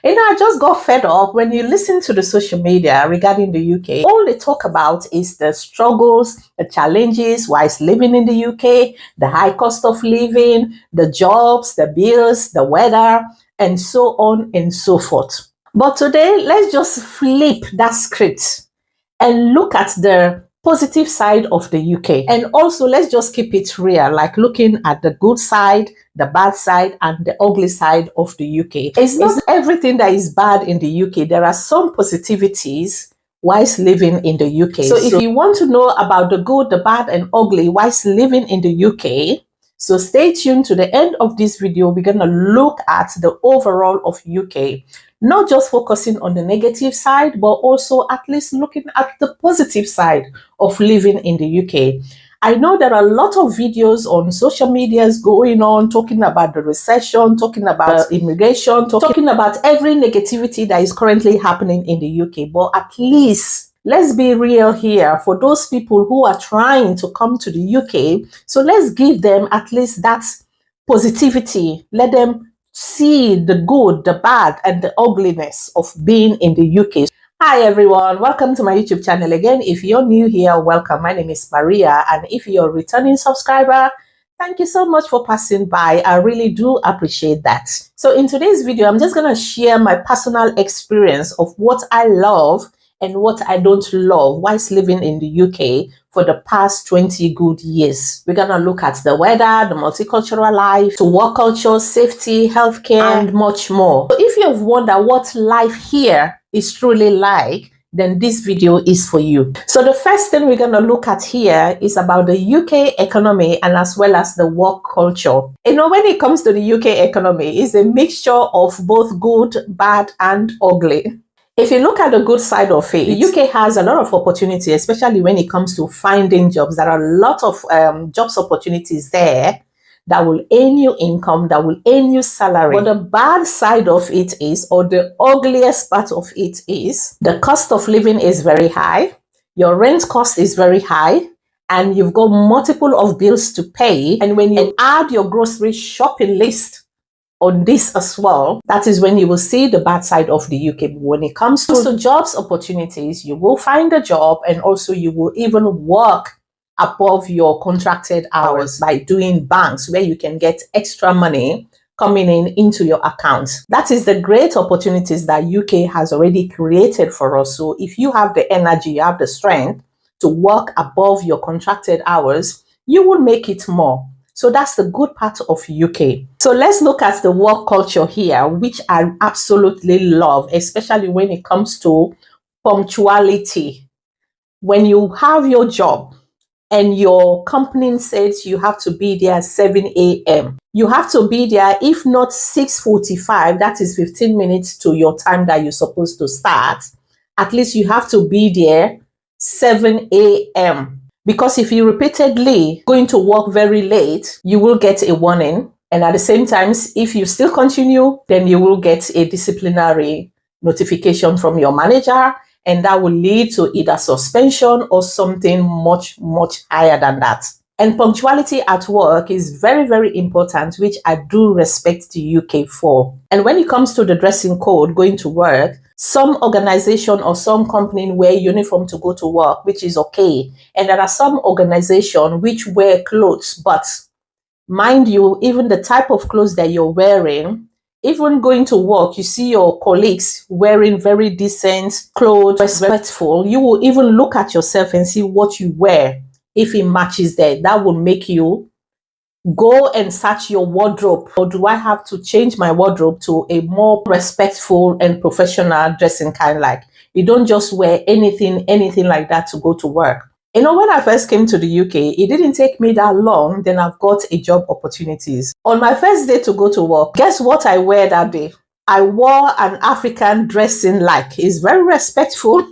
I just got fed up when you listen to the social media regarding the UK. All they talk about is the struggles, the challenges whilst living in the UK, the high cost of living, the jobs, the bills, the weather, and so on and so forth. But today, let's just flip that script and look at the positive side of the UK. And also, let's just keep it real, like looking at the good side, the bad side, and the ugly side of the UK. It's not everything that is bad in the UK. There are some positivities whilst living in the UK. So if you want to know about the good, the bad, and ugly whilst living in the UK, so stay tuned to the end of this video. We're going to look at the overall of UK, not just focusing on the negative side, but also at least looking at the positive side of living in the UK. I know there are a lot of videos on social medias going on, talking about the recession, talking about immigration, talking about every negativity that is currently happening in the UK. But at least, let's be real here for those people who are trying to come to the UK. So let's give them at least that positivity. Let them see the good, the bad, and the ugliness of being in the UK. Hi everyone, welcome to my YouTube channel again. If you're new here, welcome. My name is Maria, and if you're a returning subscriber, thank you so much for passing by. I really do appreciate that. So in today's video, I'm just going to share my personal experience of what I love and what I don't love whilst living in the UK for the past 20 good years. We're going to look at the weather, the multicultural life, the work culture, safety, healthcare, and much more. So if you've wondered what life here is truly like, then this video is for you. So the first thing we're going to look at here is about the UK economy and as well as the work culture. When it comes to the UK economy, it's a mixture of both good, bad, and ugly. If you look at the good side of it, the UK has a lot of opportunity, especially when it comes to finding jobs. There are a lot of jobs opportunities there that will earn you income, that will earn you salary. But the bad side of it is, or the ugliest part of it is, the cost of living is very high. Your rent cost is very high. And you've got multiple of bills to pay. And when you add your grocery shopping list on this as well, that is when you will see the bad side of the UK. But when it comes to jobs opportunities, you will find a job, and also you will even work above your contracted hours by doing banks where you can get extra money coming into your account. That is the great opportunities that UK has already created for us. So if you have the energy, you have the strength to work above your contracted hours, you will make it more. So that's the good part of UK. So let's look at the work culture here, which I absolutely love, especially when it comes to punctuality. When you have your job and your company says you have to be there at 7 a.m., you have to be there, if not 6:45, that is 15 minutes to your time that you're supposed to start. At least you have to be there 7 a.m. Because if you repeatedly going to work very late, you will get a warning. And at the same time, if you still continue, then you will get a disciplinary notification from your manager. And that will lead to either suspension or something much, much higher than that. And punctuality at work is very, very important, which I do respect the UK for. And when it comes to the dressing code, going to work, some organization or some company wear uniform to go to work, which is okay. And there are some organization which wear clothes, but mind you, even the type of clothes that you're wearing, even going to work, you see your colleagues wearing very decent clothes, respectful. You will even look at yourself and see what you wear. If it matches that, that will make you go and search your wardrobe. Or do I have to change my wardrobe to a more respectful and professional dressing kind? Like, you don't just wear anything like that to go to work. When I first came to the UK, it didn't take me that long. Then I've got a job opportunities. On my first day to go to work, guess what I wear that day? I wore an African dressing like. It's very respectful,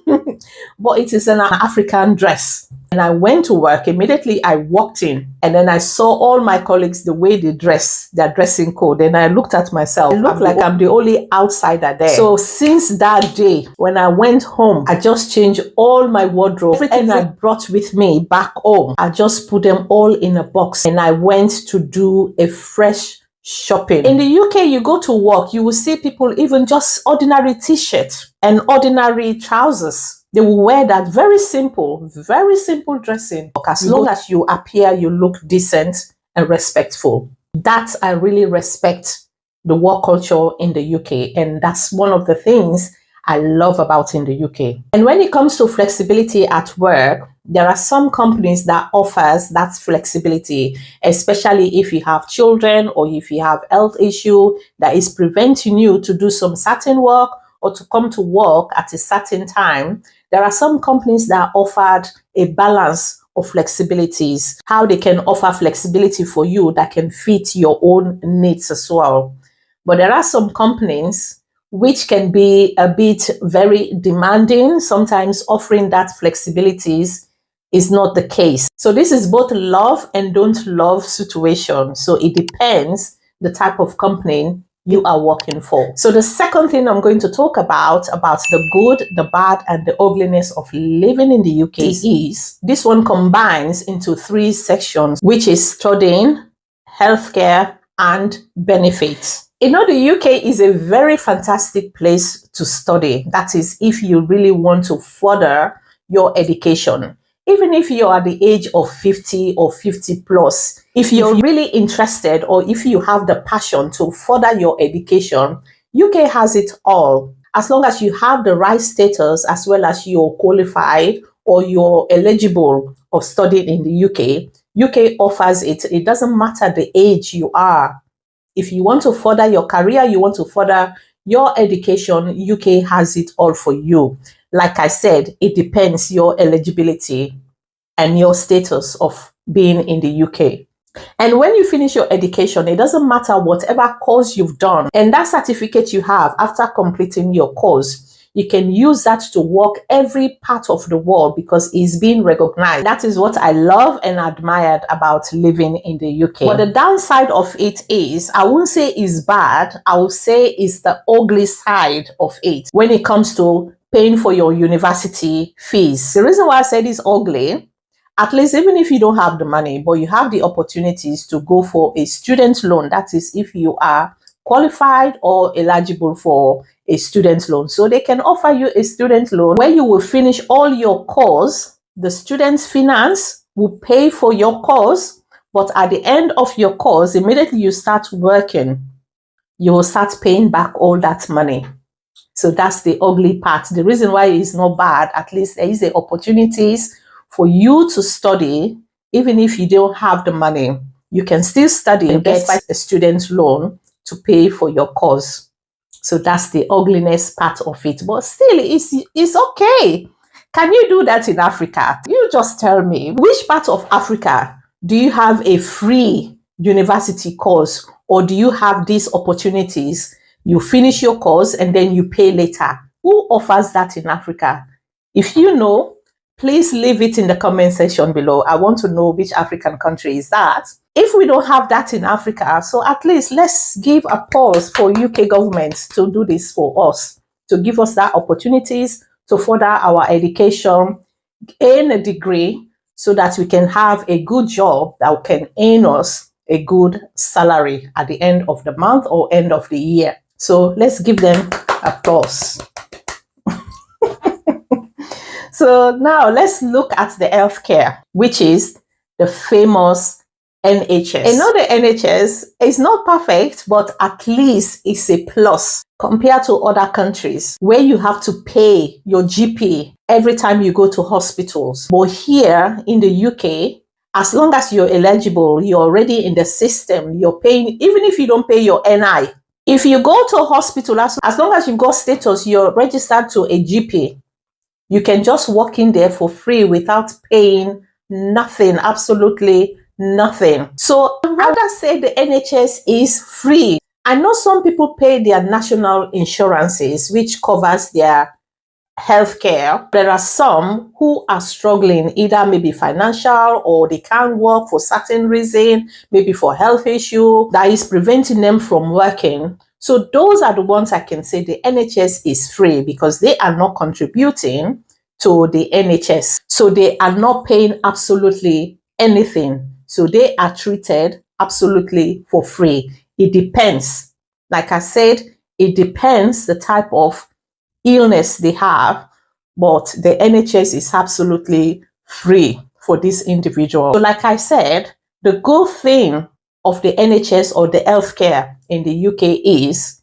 but it is an African dress. And I went to work. Immediately I walked in, and then I saw all my colleagues, the way they dress, their dressing code. And I looked at myself. It looked like I'm the only outsider there. So since that day, when I went home, I just changed all my wardrobe. Everything I brought with me back home, I just put them all in a box. And I went to do a fresh shopping. In the UK, you go to work, you will see people even just ordinary t-shirt and ordinary trousers. They will wear that very simple dressing. As long as you appear, you look decent and respectful. That I really respect the work culture in the UK. And that's one of the things I love about in the UK. And when it comes to flexibility at work, there are some companies that offers that flexibility, especially if you have children or if you have health issue that is preventing you to do some certain work or to come to work at a certain time. There are some companies that offered a balance of flexibilities, how they can offer flexibility for you that can fit your own needs as well. But there are some companies which can be a bit very demanding. Sometimes offering that flexibilities is not the case. So this is both love and don't love situation. So it depends the type of company you are working for. So the second thing I'm going to talk about the good, the bad, and the ugliness of living in the UK is this one combines into 3 sections, which is studying, healthcare, and benefits. You know, the UK is a very fantastic place to study. That is, if you really want to further your education. Even if you're at the age of 50 or 50 plus, if you're really interested or if you have the passion to further your education, UK has it all. As long as you have the right status, as well as you're qualified or you're eligible of studying in the UK offers it. It doesn't matter the age you are. If you want to further your career, you want to further your education, UK has it all for you. Like I said, it depends your eligibility and your status of being in the UK. And when you finish your education, it doesn't matter whatever course you've done and that certificate you have after completing your course, you can use that to work every part of the world because it's being recognized. That is what I love and admired about living in the UK. But the downside of it is, I won't say it's bad, I will say it's the ugly side of it when it comes to paying for your university fees. The reason why I said it's ugly, at least even if you don't have the money, but you have the opportunities to go for a student loan. That is if you are qualified or eligible for a student loan. So they can offer you a student loan where you will finish all your course. The student's finance will pay for your course, but at the end of your course, immediately you start working, you will start paying back all that money. So that's the ugly part. The reason why it's not bad, at least there is the opportunities for you to study, even if you don't have the money. You can still study and get a student loan to pay for your course. So that's the ugliness part of it. But still, it's okay. Can you do that in Africa? You just tell me, which part of Africa do you have a free university course, or do you have these opportunities? You finish your course and then you pay later. Who offers that in Africa? If you know, please leave it in the comment section below. I want to know which African country is that. If we don't have that in Africa, so at least let's give a pause for UK government to do this for us, to give us that opportunities to further our education, gain a degree, so that we can have a good job that can earn us a good salary at the end of the month or end of the year. So let's give them applause. So now let's look at the healthcare, which is the famous NHS. I know the NHS is not perfect, but at least it's a plus compared to other countries where you have to pay your GP every time you go to hospitals. But here in the UK, as long as you're eligible, you're already in the system, you're paying, even if you don't pay your NI. If you go to a hospital, as long as you've got status, you're registered to a GP, you can just walk in there for free without paying nothing, absolutely nothing. So I'd rather say the NHS is free. I know some people pay their national insurances, which covers their healthcare. There are some who are struggling, either maybe financial or they can't work for certain reason, maybe for health issue that is preventing them from working. So those are the ones I can say the NHS is free because they are not contributing to the NHS. So they are not paying absolutely anything. So they are treated absolutely for free. It depends. Like I said, it depends the type of illness they have, but the NHS is absolutely free for this individual. So like I said, the good thing of the NHS or the healthcare in the UK is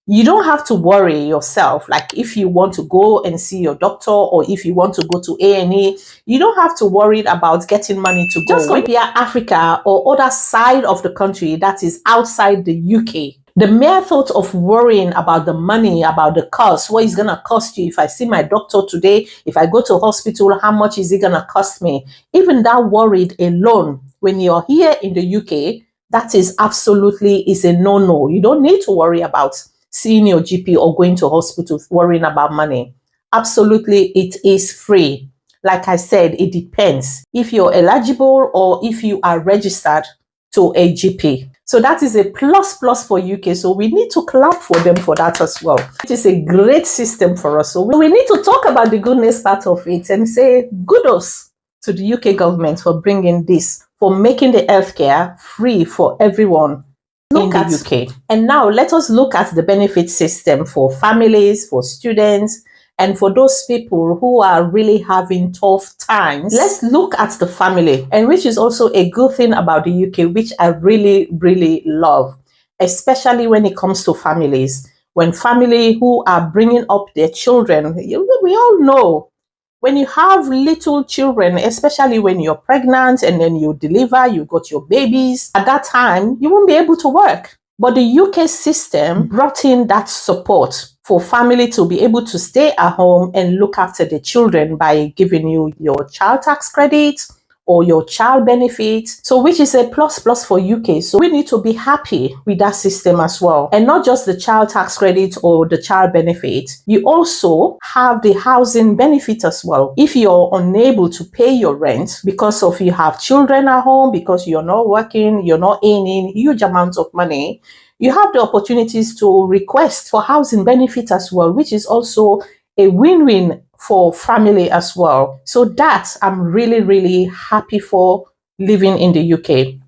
you don't have to worry yourself. Like if you want to go and see your doctor or if you want to go to A&E, you don't have to worry about getting money to go. Just compare Africa or other side of the country that is outside the UK. The mere thought of worrying about the money, about the cost, what is going to cost you if I see my doctor today, if I go to hospital, how much is it going to cost me? Even that worried alone, when you're here in the UK, that is absolutely is a no-no. You don't need to worry about seeing your GP or going to hospital worrying about money. Absolutely, it is free. Like I said, it depends if you're eligible or if you are registered to a GP. So that is a plus for UK. So we need to clap for them for that as well. It is a great system for us. So we need to talk about the goodness part of it and say kudos to the UK government for bringing this, for making the healthcare free for everyone in the UK. And now let us look at the benefit system for families, for students, and for those people who are really having tough times. Let's look at the family, and which is also a good thing about the UK, which I really love, especially when it comes to families. When family who are bringing up their children, we all know when you have little children, especially when you're pregnant and then you deliver, you got your babies, at that time, you won't be able to work. But the UK system brought in that support for family to be able to stay at home and look after the children by giving you your child tax credit or your child benefit. So which is a plus for UK. So we need to be happy with that system as well. And not just the child tax credit or the child benefit. You also have the housing benefit as well. If you're unable to pay your rent because of you have children at home, because you're not working, you're not earning huge amounts of money, you have the opportunities to request for housing benefit as well, which is also a win-win for family as well. So that I'm really happy for living in the UK.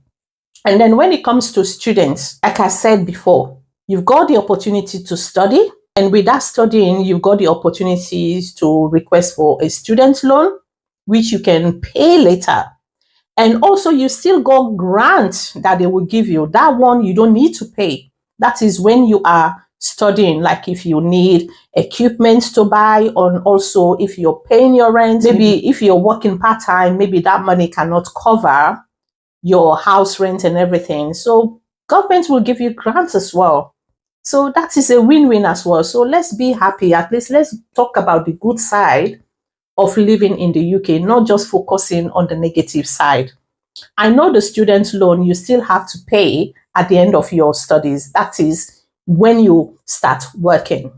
And then when it comes to students, like I said before, you've got the opportunity to study. And with that studying, you've got the opportunities to request for a student loan, which you can pay later. And also you still got grants that they will give you. That one you don't need to pay. That is when you are studying, like if you need equipment to buy, and also if you're paying your rent, maybe if you're working part-time, maybe that money cannot cover your house rent and everything. So government will give you grants as well. So that is a win-win as well. So let's be happy. At least let's talk about the good side of living in the UK, not just focusing on the negative side. I know the student loan you still have to pay at the end of your studies. That is when you start working.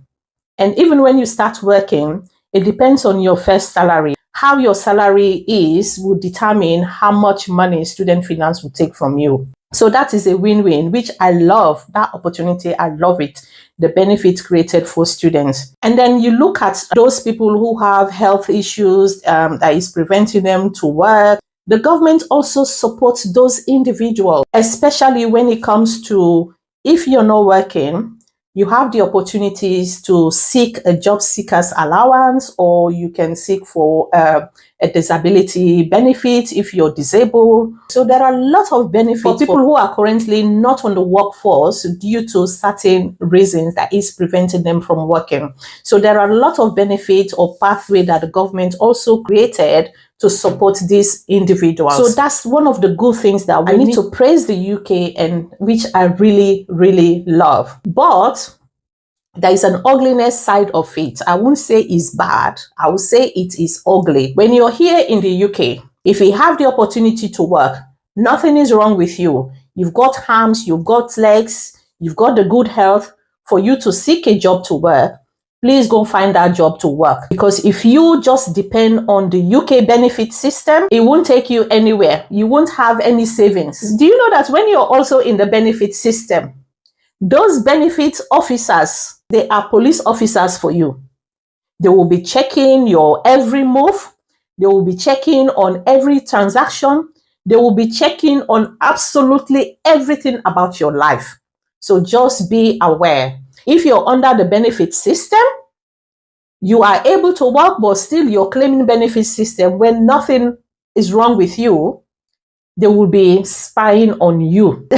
And even when you start working, it depends on your first salary. How your salary is will determine how much money student finance will take from you. So that is a win-win, which I love. That opportunity, I love it. The benefits created for students. And then you look at those people who have health issues that is preventing them to work. The government also supports those individuals, especially when it comes to if you're not working, you have the opportunities to seek a job seekers allowance, or you can seek for a disability benefit if you're disabled. So there are a lot of benefits for people who are currently not on the workforce due to certain reasons that is preventing them from working. So there are a lot of benefits or pathway that the government also created to support these individuals. So that's one of the good things that I need to praise the UK, and which I really love. But there is an ugliness side of it. I won't say it's bad. I will say it is ugly. When you're here in the UK, if you have the opportunity to work, nothing is wrong with you. You've got arms, you've got legs, you've got the good health for you to seek a job to work. Please go find that job to work. Because if you just depend on the UK benefit system, it won't take you anywhere. You won't have any savings. Do you know that when you're also in the benefit system, those benefit officers, they are police officers for you. They will be checking your every move. They will be checking on every transaction. They will be checking on absolutely everything about your life. So just be aware. If you're under the benefit system, you are able to work, but still you're claiming benefit system when nothing is wrong with you, they will be spying on you.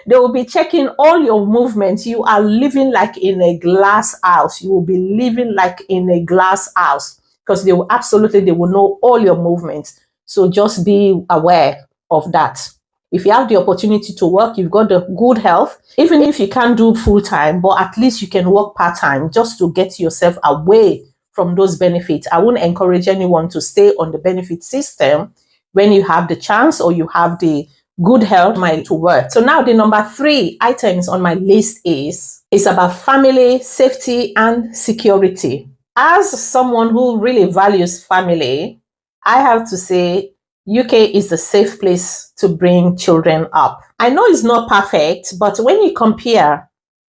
They will be checking all your movements. You are living like in a glass house. You will be living like in a glass house because they will know all your movements. So just be aware of that. If you have the opportunity to work, you've got the good health, even if you can't do full time, but at least you can work part time just to get yourself away from those benefits. I wouldn't encourage anyone to stay on the benefit system when you have the chance or you have the good health to work. So now the number 3 items on my list is about family, safety, and security. As someone who really values family, I have to say UK is a safe place to bring children up. I know it's not perfect, but when you compare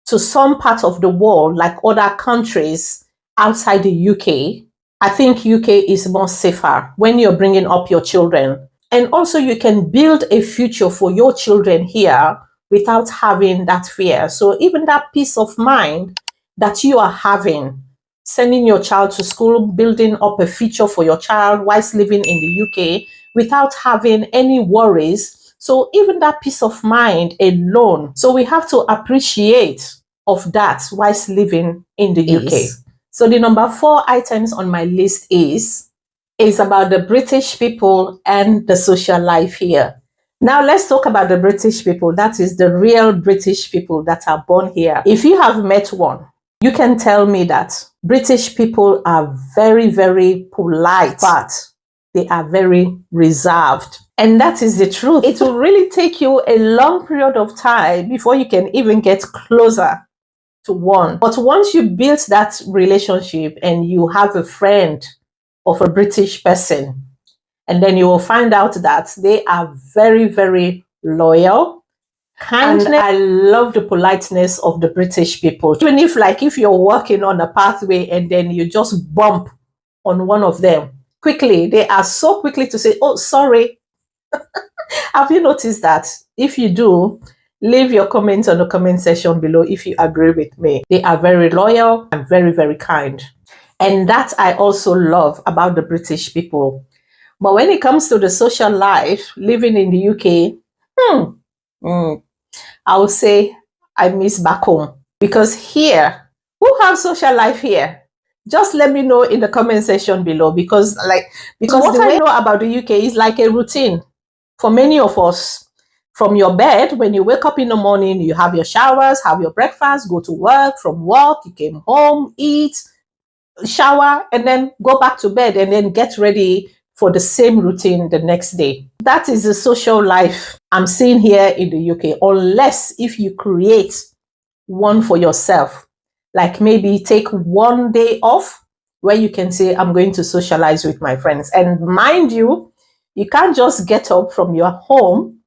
to some part of the world, like other countries outside the UK, I think UK is more safer when you're bringing up your children. And also you can build a future for your children here without having that fear. So even that peace of mind that you are having, sending your child to school, building up a future for your child whilst living in the UK without having any worries. So even that peace of mind alone. So we have to appreciate of that whilst living in the UK. So the number 4 items on my list is about the British people and the social life here. Now let's talk about the British people. That is the real British people that are born here. If you have met one, you can tell me that British people are very, very polite, but they are very reserved. And that is the truth. It will really take you a long period of time before you can even get closer to one. But once you build that relationship and you have a friend of a British person, and then you will find out that they are very, very loyal. Kindness. And I love the politeness of the British people. Even if you're walking on a pathway and then you just bump on one of them, quickly, they are so quickly to say, oh, sorry. Have you noticed that? If you do, leave your comments on the comment section below if you agree with me. They are very loyal and very, very kind. And that I also love about the British people. But when it comes to the social life, living in the UK, I would say I miss back home. Because here, who have social life here? Just let me know in the comment section below. Because what I know about the UK is like a routine. For many of us, from your bed, when you wake up in the morning, you have your showers, have your breakfast, go to work. From work, you came home, eat, shower, and then go back to bed and then get ready for the same routine the next day. That is the social life I'm seeing here in the UK, unless if you create one for yourself, like maybe take one day off where you can say, I'm going to socialize with my friends. And mind you, you can't just get up from your home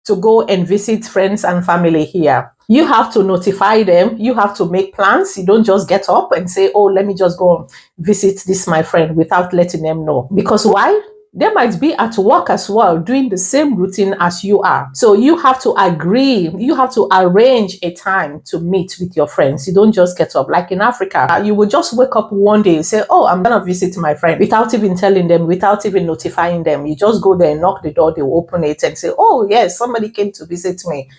to go and visit friends and family here. You have to notify them. You have to make plans. You don't just get up and say, oh, let me just go visit this, my friend, without letting them know. Because why? They might be at work as well, doing the same routine as you are. So you have to agree. You have to arrange a time to meet with your friends. You don't just get up. Like in Africa, you will just wake up one day and say, oh, I'm going to visit my friend, without even telling them, without even notifying them. You just go there and knock the door, they will open it and say, oh, yes, somebody came to visit me.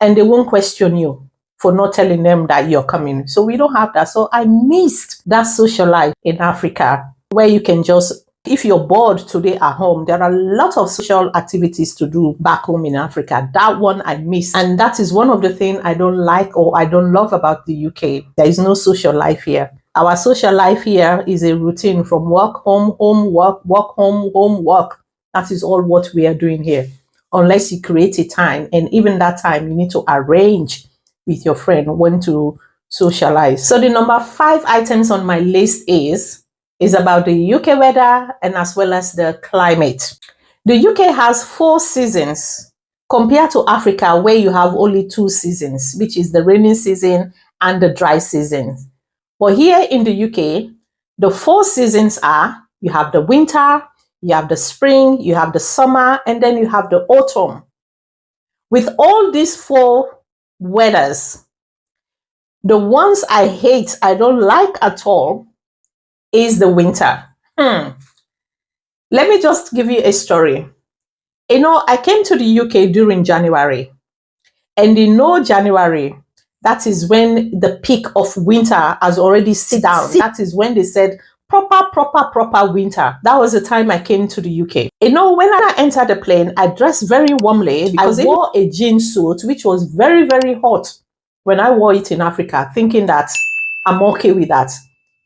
And they won't question you for not telling them that you're coming. So we don't have that. So I missed that social life in Africa where you can just, if you're bored today at home, there are a lot of social activities to do back home in Africa. That one I miss. And that is one of the things I don't like or I don't love about the UK. There is no social life here. Our social life here is a routine from work, home, home, work, home, work. That is all what we are doing here. Unless you create a time. And even that time, you need to arrange with your friend when to socialize. So the number 5 items on my list is about the UK weather and as well as the climate. The UK has 4 seasons compared to Africa where you have only 2 seasons, which is the rainy season and the dry season. But here in the UK, the 4 seasons are, you have the winter, you have the spring, you have the summer, and then you have the autumn. With all these 4 weathers, The ones I hate, I don't like at all, is the winter. Let me just give you a story. I came to the UK during January, and January, that is when the peak of winter has already sit down. That is when they said proper winter. That was the time I came to the UK. When I entered the plane, I dressed very warmly because I wore a jean suit, which was very, very hot when I wore it in Africa, thinking that I'm okay with that.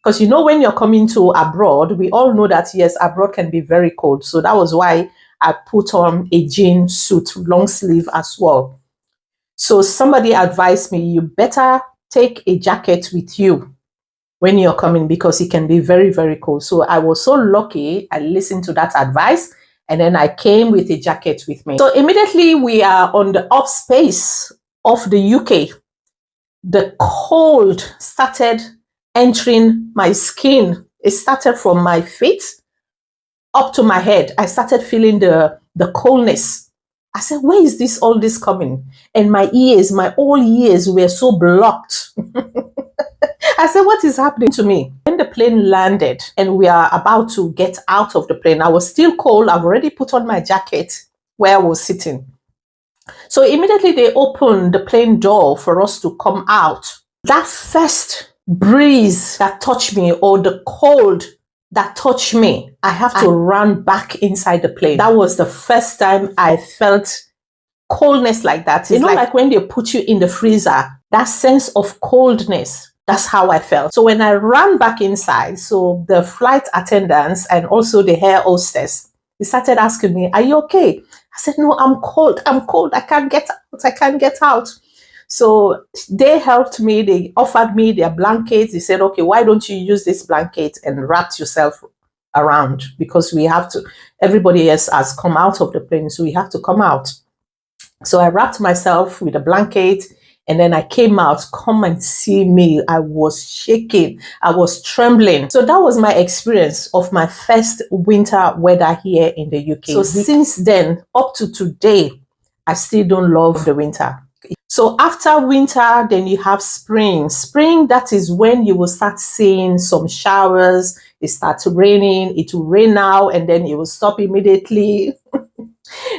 Because when you're coming to abroad, we all know that yes, abroad can be very cold. So that was why I put on a jean suit, long sleeve as well. So somebody advised me, you better take a jacket with you when you're coming because it can be very, very cold. So I was so lucky. I listened to that advice and then I came with a jacket with me. So immediately we are on the up space of the UK. The cold started entering my skin. It started from my feet up to my head. I started feeling the coldness. I said, where is all this coming? And my all ears were so blocked. I said, what is happening to me? When the plane landed and we are about to get out of the plane, I was still cold. I've already put on my jacket where I was sitting. So immediately they opened the plane door for us to come out. That first breeze that touched me, or the cold that touched me, I have to run back inside the plane. That was the first time I felt coldness like that. It's like when they put you in the freezer, that sense of coldness. That's how I felt. So when I ran back inside, so the flight attendants and also the air hostess, they started asking me, are you okay? I said, no, I'm cold. I can't get out. So they helped me. They offered me their blankets. They said, okay, why don't you use this blanket and wrap yourself around? Because everybody else has come out of the plane, so we have to come out. So I wrapped myself with a blanket and then I came out. Come and see me. I was shaking. I was trembling. So that was my experience of my first winter weather here in the UK. So since then, up to today, I still don't love the winter. So after winter, then you have spring. Spring, that is when you will start seeing some showers. It starts raining. It will rain now and then it will stop immediately.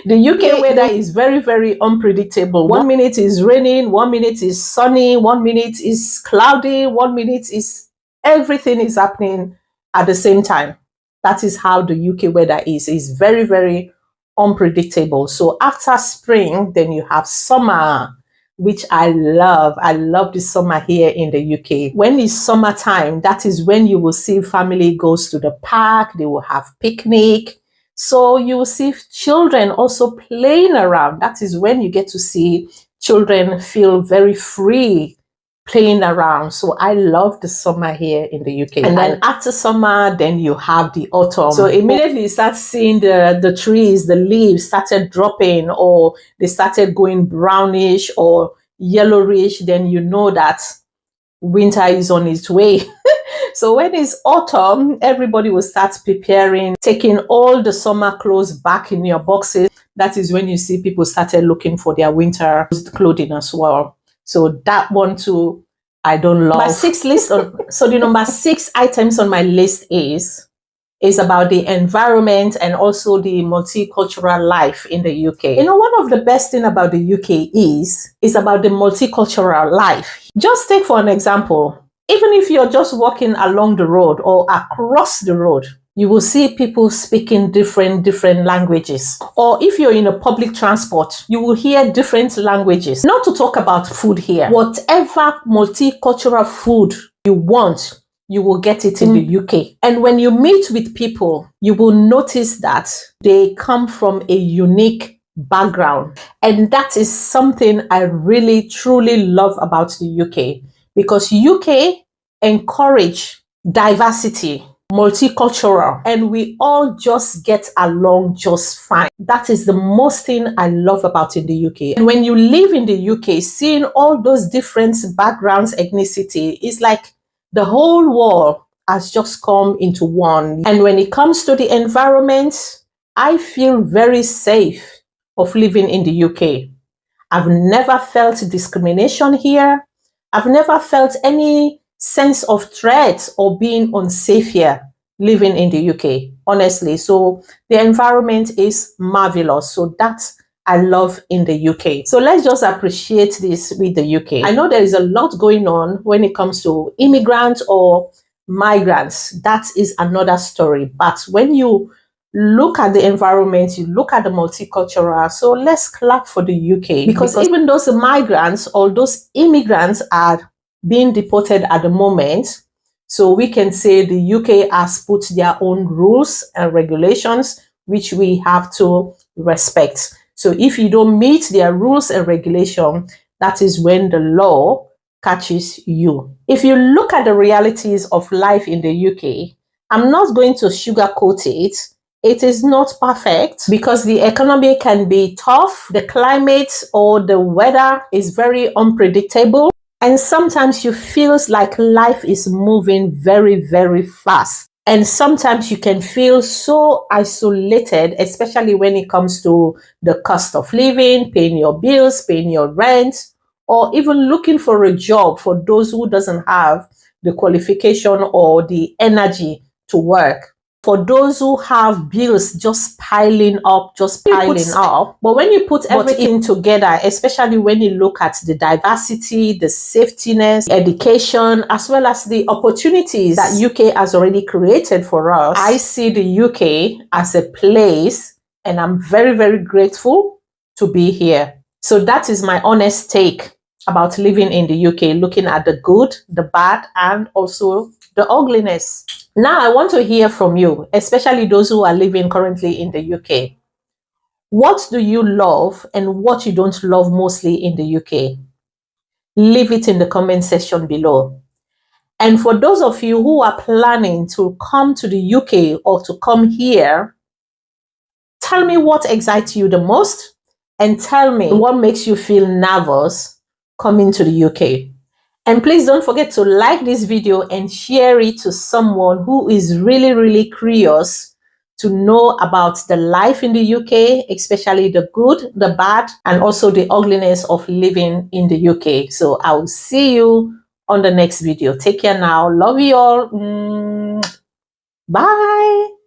The UK weather is very, very unpredictable. 1 minute is raining, 1 minute is sunny, 1 minute is cloudy, 1 minute is everything is happening at the same time. That is how the UK weather is. It's very, very unpredictable. So after spring, then you have summer, which I love. I love the summer here in the UK. When it's summertime, that is when you will see family goes to the park, they will have picnic. So you will see children also playing around. That is when you get to see children feel very free playing around. So I love the summer here in the UK. And then after summer, then you have the autumn. So immediately you start seeing the trees, the leaves started dropping, or they started going brownish or yellowish. Then you know that winter is on its way. So when it's autumn, everybody will start preparing, taking all the summer clothes back in your boxes. That is when you see people started looking for their winter clothing as well. So that one too, I don't love. So the number 6 items on my list is about the environment and also the multicultural life in the UK. One of the best thing about the UK is about the multicultural life. Just take for an example, even if you're just walking along the road or across the road, you will see people speaking different languages. Or if you're in a public transport, you will hear different languages. Not to talk about food here. Whatever multicultural food you want, you will get it in the UK. And when you meet with people, you will notice that they come from a unique background. And that is something I really, truly love about the UK. Because UK encourage diversity, multicultural, and we all just get along just fine. That is the most thing I love about in the UK. And when you live in the UK, seeing all those different backgrounds, ethnicity, is like the whole world has just come into one. And when it comes to the environment, I feel very safe of living in the UK. I've never felt discrimination here. I've never felt any sense of threat or being unsafe here living in the UK, honestly. So the environment is marvelous. So that's I love in the UK. So let's just appreciate this with the UK. I know there is a lot going on when it comes to immigrants or migrants. That is another story. But when you look at the environment, you look at the multicultural. So let's clap for the UK because even those migrants or those immigrants are being deported at the moment. So we can say the UK has put their own rules and regulations, which we have to respect. So if you don't meet their rules and regulation, that is when the law catches you. If you look at the realities of life in the UK, I'm not going to sugarcoat it. It is not perfect because the economy can be tough, the climate or the weather is very unpredictable, and sometimes you feel like life is moving very, very fast. And sometimes you can feel so isolated, especially when it comes to the cost of living, paying your bills, paying your rent, or even looking for a job for those who doesn't have the qualification or the energy to work. For those who have bills just piling up, But when you put everything together, especially when you look at the diversity, the safetiness, education, as well as the opportunities that UK has already created for us, I see the UK as a place, and I'm very, very grateful to be here. So that is my honest take about living in the UK, looking at the good, the bad, and also the ugliness. Now, I want to hear from you, especially those who are living currently in the UK. What do you love and what you don't love mostly in the UK? Leave it in the comment section below. And for those of you who are planning to come to the UK or to come here, tell me what excites you the most and tell me what makes you feel nervous coming to the UK. And please don't forget to like this video and share it to someone who is really, really curious to know about the life in the UK, especially the good, the bad, and also the ugliness of living in the UK. So I will see you on the next video. Take care now. Love you all. Bye.